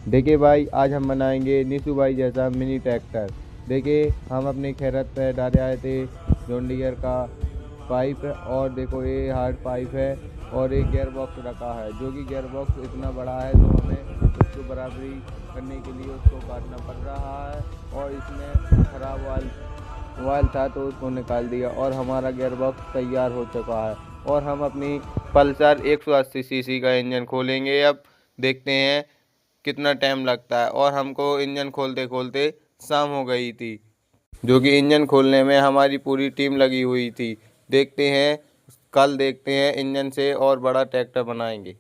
देखिए भाई, आज हम बनाएंगे नीशू भाई जैसा मिनी ट्रैक्टर। देखिए, हम अपनी खैरत पे डाले आए थे जॉन डियर का पाइप, और देखो ये हार्ड पाइप है और एक गियर बॉक्स रखा है, जो कि गियर बॉक्स इतना बड़ा है तो हमें उसको बराबरी करने के लिए उसको काटना पड़ रहा है। और इसमें खराब ऑयल था तो उसको निकाल दिया और हमारा गियर बॉक्स तैयार हो चुका है। और हम अपनी पल्सर 180 सीसी का इंजन खोलेंगे। अब देखते हैं कितना टाइम लगता है। और हमको इंजन खोलते खोलते शाम हो गई थी, जो कि इंजन खोलने में हमारी पूरी टीम लगी हुई थी। देखते हैं, कल देखते हैं इंजन से और बड़ा ट्रैक्टर बनाएंगे।